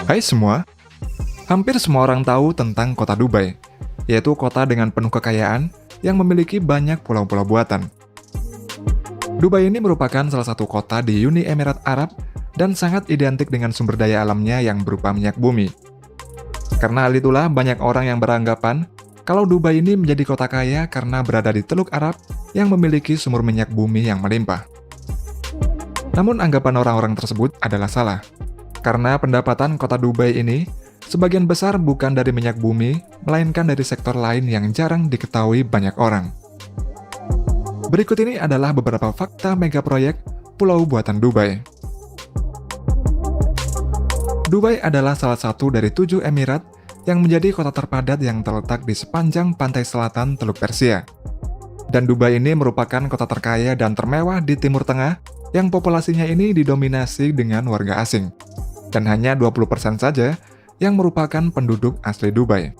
Hai semua, hampir semua orang tahu tentang kota Dubai, yaitu kota dengan penuh kekayaan yang memiliki banyak pulau-pulau buatan. Dubai ini merupakan salah satu kota di Uni Emirat Arab dan sangat identik dengan sumber daya alamnya yang berupa minyak bumi. Karena hal itulah banyak orang yang beranggapan kalau Dubai ini menjadi kota kaya karena berada di Teluk Arab yang memiliki sumber minyak bumi yang melimpah. Namun anggapan orang-orang tersebut adalah salah. Karena pendapatan kota Dubai ini sebagian besar bukan dari minyak bumi, melainkan dari sektor lain yang jarang diketahui banyak orang. Berikut ini adalah beberapa fakta mega proyek pulau buatan Dubai. Dubai adalah salah satu dari 7 emirat yang menjadi kota terpadat yang terletak di sepanjang pantai selatan Teluk Persia. Dan Dubai ini merupakan kota terkaya dan termewah di Timur Tengah yang populasinya ini didominasi dengan warga asing. Dan hanya 20% saja yang merupakan penduduk asli Dubai.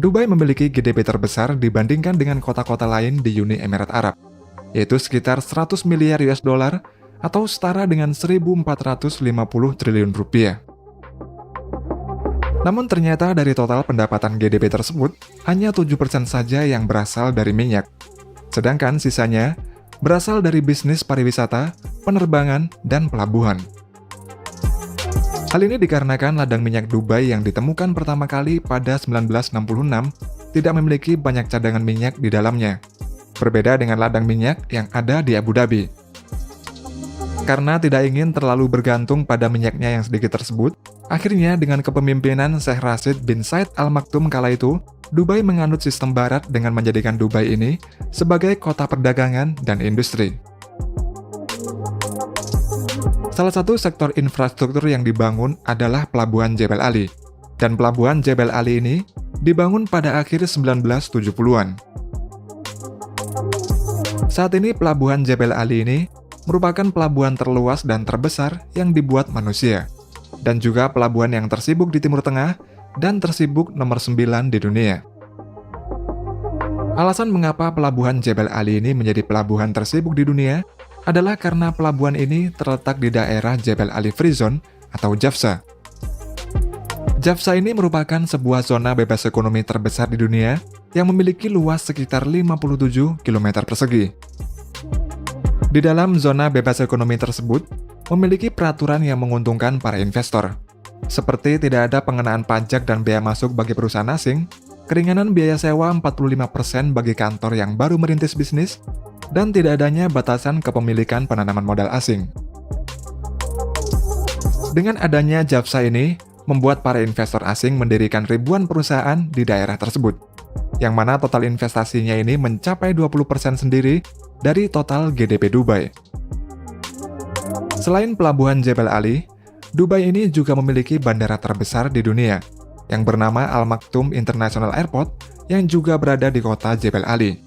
Dubai memiliki GDP terbesar dibandingkan dengan kota-kota lain di Uni Emirat Arab, yaitu sekitar 100 miliar US dollar atau setara dengan 1.450 triliun rupiah. Namun ternyata dari total pendapatan GDP tersebut, hanya 7% saja yang berasal dari minyak. Sedangkan sisanya berasal dari bisnis pariwisata, penerbangan, dan pelabuhan. Hal ini dikarenakan ladang minyak Dubai yang ditemukan pertama kali pada 1966 tidak memiliki banyak cadangan minyak di dalamnya, berbeda dengan ladang minyak yang ada di Abu Dhabi. Karena tidak ingin terlalu bergantung pada minyaknya yang sedikit tersebut, akhirnya dengan kepemimpinan Sheikh Rashid bin Said Al Maktoum kala itu, Dubai menganut sistem barat dengan menjadikan Dubai ini sebagai kota perdagangan dan industri. Salah satu sektor infrastruktur yang dibangun adalah Pelabuhan Jebel Ali, dan Pelabuhan Jebel Ali ini dibangun pada akhir 1970-an. Saat ini Pelabuhan Jebel Ali ini merupakan pelabuhan terluas dan terbesar yang dibuat manusia, dan juga pelabuhan yang tersibuk di Timur Tengah dan tersibuk nomor 9 di dunia. Alasan mengapa Pelabuhan Jebel Ali ini menjadi pelabuhan tersibuk di dunia adalah karena pelabuhan ini terletak di daerah Jebel Ali Free Zone atau JAFZA. JAFZA ini merupakan sebuah zona bebas ekonomi terbesar di dunia yang memiliki luas sekitar 57 km persegi. Di dalam zona bebas ekonomi tersebut, memiliki peraturan yang menguntungkan para investor, seperti tidak ada pengenaan pajak dan bea masuk bagi perusahaan asing, keringanan biaya sewa 45% bagi kantor yang baru merintis bisnis, dan tidak adanya batasan kepemilikan penanaman modal asing. Dengan adanya JAFZA ini, membuat para investor asing mendirikan ribuan perusahaan di daerah tersebut, yang mana total investasinya ini mencapai 20% sendiri dari total GDP Dubai. Selain Pelabuhan Jebel Ali, Dubai ini juga memiliki bandara terbesar di dunia, yang bernama Al Maktoum International Airport, yang juga berada di kota Jebel Ali.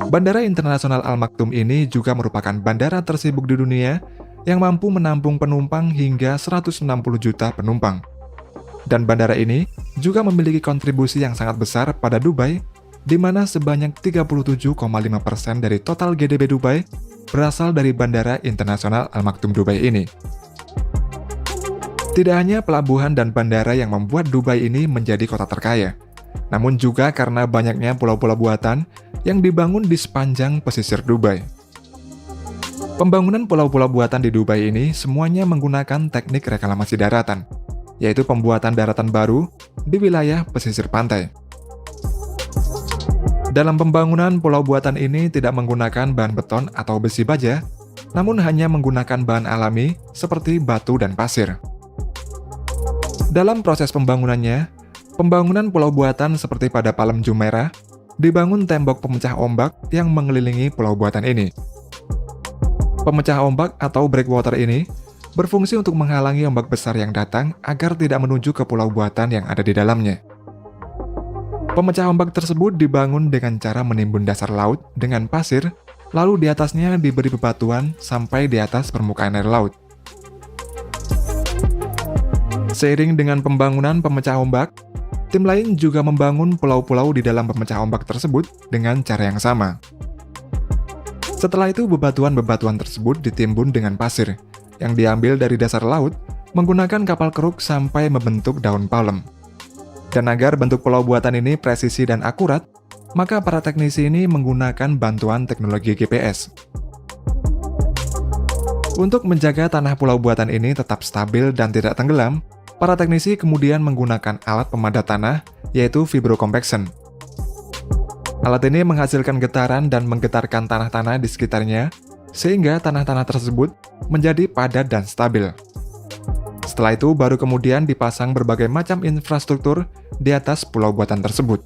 Bandara Internasional Al Maktoum ini juga merupakan bandara tersibuk di dunia yang mampu menampung penumpang hingga 160 juta penumpang. Dan bandara ini juga memiliki kontribusi yang sangat besar pada Dubai, di mana sebanyak 37,5% dari total GDP Dubai berasal dari Bandara Internasional Al Maktoum Dubai ini. Tidak hanya pelabuhan dan bandara yang membuat Dubai ini menjadi kota terkaya, namun juga karena banyaknya pulau-pulau buatan yang dibangun di sepanjang pesisir Dubai. Pembangunan pulau-pulau buatan di Dubai ini semuanya menggunakan teknik reklamasi daratan, yaitu pembuatan daratan baru di wilayah pesisir pantai. Dalam pembangunan pulau buatan ini tidak menggunakan bahan beton atau besi baja, namun hanya menggunakan bahan alami seperti batu dan pasir. Dalam proses pembangunannya, pembangunan pulau buatan seperti pada Palem Jumeirah, dibangun tembok pemecah ombak yang mengelilingi pulau buatan ini. Pemecah ombak atau breakwater ini berfungsi untuk menghalangi ombak besar yang datang agar tidak menuju ke pulau buatan yang ada di dalamnya. Pemecah ombak tersebut dibangun dengan cara menimbun dasar laut dengan pasir, lalu di atasnya diberi bebatuan sampai di atas permukaan air laut. Seiring dengan pembangunan pemecah ombak, tim lain juga membangun pulau-pulau di dalam pemecah ombak tersebut dengan cara yang sama. Setelah itu, bebatuan-bebatuan tersebut ditimbun dengan pasir, yang diambil dari dasar laut, menggunakan kapal keruk sampai membentuk daun palem. Dan agar bentuk pulau buatan ini presisi dan akurat, maka para teknisi ini menggunakan bantuan teknologi GPS. Untuk menjaga tanah pulau buatan ini tetap stabil dan tidak tenggelam, para teknisi kemudian menggunakan alat pemadat tanah, yaitu vibrocompaction. Alat ini menghasilkan getaran dan menggetarkan tanah-tanah di sekitarnya, sehingga tanah-tanah tersebut menjadi padat dan stabil. Setelah itu, baru kemudian dipasang berbagai macam infrastruktur di atas pulau buatan tersebut.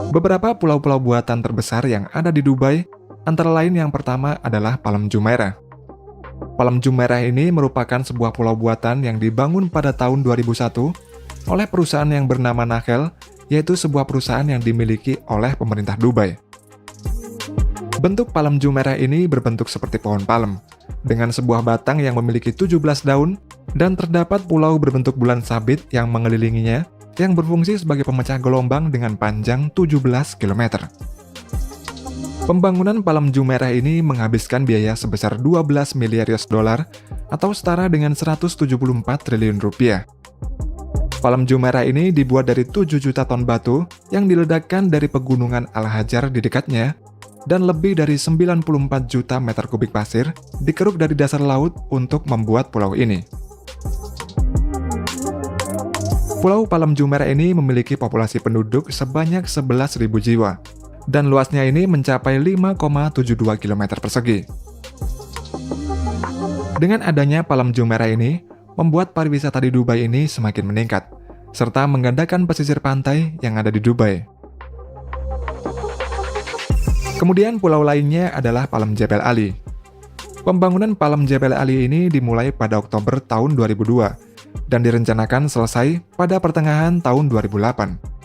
Beberapa pulau-pulau buatan terbesar yang ada di Dubai, antara lain yang pertama adalah Palm Jumeirah. Palm Jumeirah ini merupakan sebuah pulau buatan yang dibangun pada tahun 2001 oleh perusahaan yang bernama Nahel, yaitu sebuah perusahaan yang dimiliki oleh pemerintah Dubai. Bentuk Palm Jumeirah ini berbentuk seperti pohon palem, dengan sebuah batang yang memiliki 17 daun, dan terdapat pulau berbentuk bulan sabit yang mengelilinginya, yang berfungsi sebagai pemecah gelombang dengan panjang 17 km. Pembangunan Palm Jumeirah ini menghabiskan biaya sebesar 12 miliar US dollar atau setara dengan 174 triliun rupiah. Palm Jumeirah ini dibuat dari 7 juta ton batu yang diledakkan dari pegunungan Al-Hajar di dekatnya dan lebih dari 94 juta meter kubik pasir dikeruk dari dasar laut untuk membuat pulau ini. Pulau Palm Jumeirah ini memiliki populasi penduduk sebanyak 11.000 jiwa. Dan luasnya ini mencapai 5,72 km persegi. Dengan adanya Palm Jumeirah ini, membuat pariwisata di Dubai ini semakin meningkat, serta menggandakan pesisir pantai yang ada di Dubai. Kemudian pulau lainnya adalah Palm Jebel Ali. Pembangunan Palm Jebel Ali ini dimulai pada Oktober tahun 2002, dan direncanakan selesai pada pertengahan tahun 2008.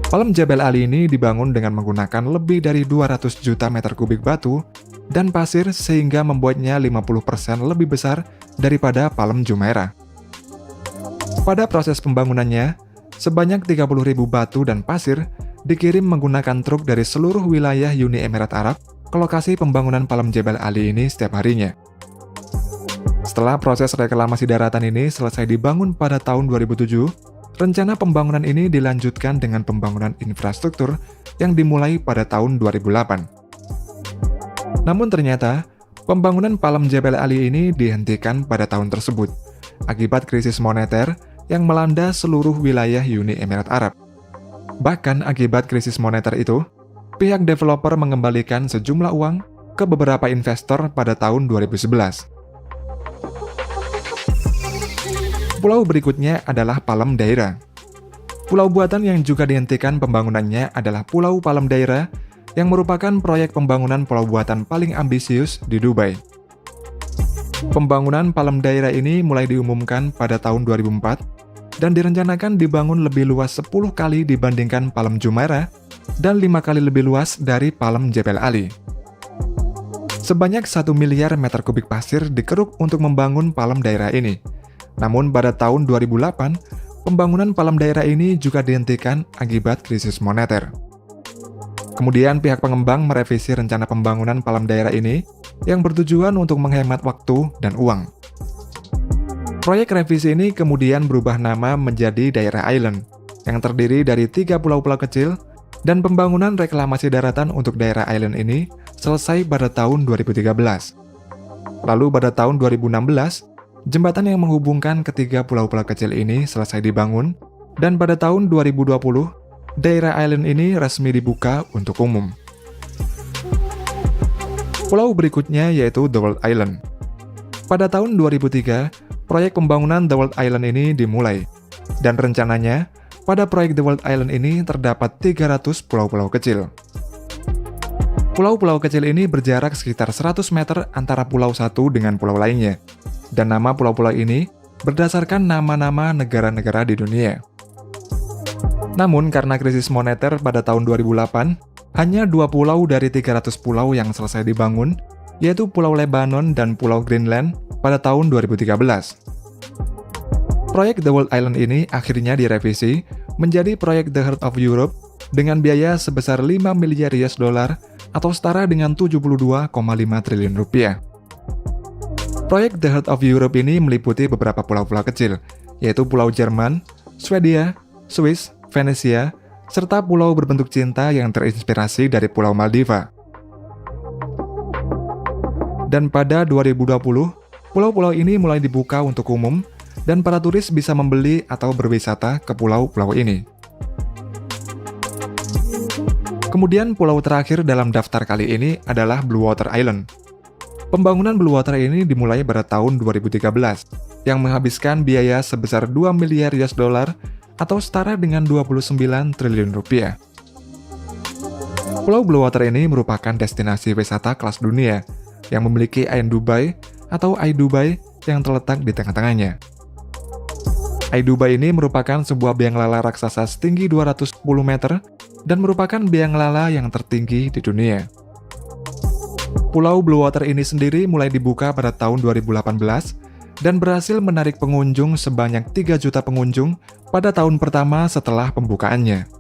Palm Jebel Ali ini dibangun dengan menggunakan lebih dari 200 juta meter kubik batu dan pasir sehingga membuatnya 50% lebih besar daripada Palm Jumeirah. Pada proses pembangunannya, sebanyak 30.000 batu dan pasir dikirim menggunakan truk dari seluruh wilayah Uni Emirat Arab ke lokasi pembangunan Palm Jebel Ali ini setiap harinya. Setelah proses reklamasi daratan ini selesai dibangun pada tahun 2007, rencana pembangunan ini dilanjutkan dengan pembangunan infrastruktur yang dimulai pada tahun 2008. Namun ternyata, pembangunan Palm Jebel Ali ini dihentikan pada tahun tersebut, akibat krisis moneter yang melanda seluruh wilayah Uni Emirat Arab. Bahkan akibat krisis moneter itu, pihak developer mengembalikan sejumlah uang ke beberapa investor pada tahun 2011. Pulau berikutnya adalah Palm Daira. Pulau buatan yang juga dihentikan pembangunannya adalah Pulau Palm Daira, yang merupakan proyek pembangunan pulau buatan paling ambisius di Dubai. Pembangunan Palm Daira ini mulai diumumkan pada tahun 2004, dan direncanakan dibangun lebih luas 10 kali dibandingkan Palm Jumeirah, dan 5 kali lebih luas dari Palm Jebel Ali. Sebanyak 1 miliar meter kubik pasir dikeruk untuk membangun Palm Daira ini. Namun pada tahun 2008, pembangunan Palm Daira ini juga dihentikan akibat krisis moneter. Kemudian pihak pengembang merevisi rencana pembangunan Palm Daira ini yang bertujuan untuk menghemat waktu dan uang. Proyek revisi ini kemudian berubah nama menjadi Daira Island, yang terdiri dari 3 pulau-pulau kecil, dan pembangunan reklamasi daratan untuk Daira Island ini selesai pada tahun 2013. Lalu pada tahun 2016, jembatan yang menghubungkan ketiga pulau-pulau kecil ini selesai dibangun, dan pada tahun 2020, Daira Island ini resmi dibuka untuk umum. Pulau berikutnya yaitu The World Island. Pada tahun 2003, proyek pembangunan The World Island ini dimulai, dan rencananya, pada proyek The World Island ini terdapat 300 pulau-pulau kecil. Pulau-pulau kecil ini berjarak sekitar 100 meter antara pulau satu dengan pulau lainnya, dan nama pulau-pulau ini berdasarkan nama-nama negara-negara di dunia. Namun, karena krisis moneter pada tahun 2008, hanya 2 pulau dari 300 pulau yang selesai dibangun, yaitu Pulau Lebanon dan Pulau Greenland pada tahun 2013. Proyek The World Island ini akhirnya direvisi menjadi proyek The Heart of Europe dengan biaya sebesar 5 miliar US dollar atau setara dengan 72,5 triliun rupiah. Proyek The Heart of Europe ini meliputi beberapa pulau-pulau kecil, yaitu Pulau Jerman, Swedia, Swiss, Venesia, serta pulau berbentuk cinta yang terinspirasi dari Pulau Maldiva. Dan pada 2020, pulau-pulau ini mulai dibuka untuk umum dan para turis bisa membeli atau berwisata ke pulau-pulau ini. Kemudian pulau terakhir dalam daftar kali ini adalah Blue Water Island. Pembangunan Blue Water ini dimulai pada tahun 2013, yang menghabiskan biaya sebesar 2 miliar US dollar atau setara dengan 29 triliun rupiah. Pulau Blue Water ini merupakan destinasi wisata kelas dunia yang memiliki Ain Dubai atau iDubai yang terletak di tengah-tengahnya. iDubai ini merupakan sebuah biang lala raksasa setinggi 210 meter dan merupakan biang lala yang tertinggi di dunia. Pulau Blue Water ini sendiri mulai dibuka pada tahun 2018 dan berhasil menarik pengunjung sebanyak 3 juta pengunjung pada tahun pertama setelah pembukaannya.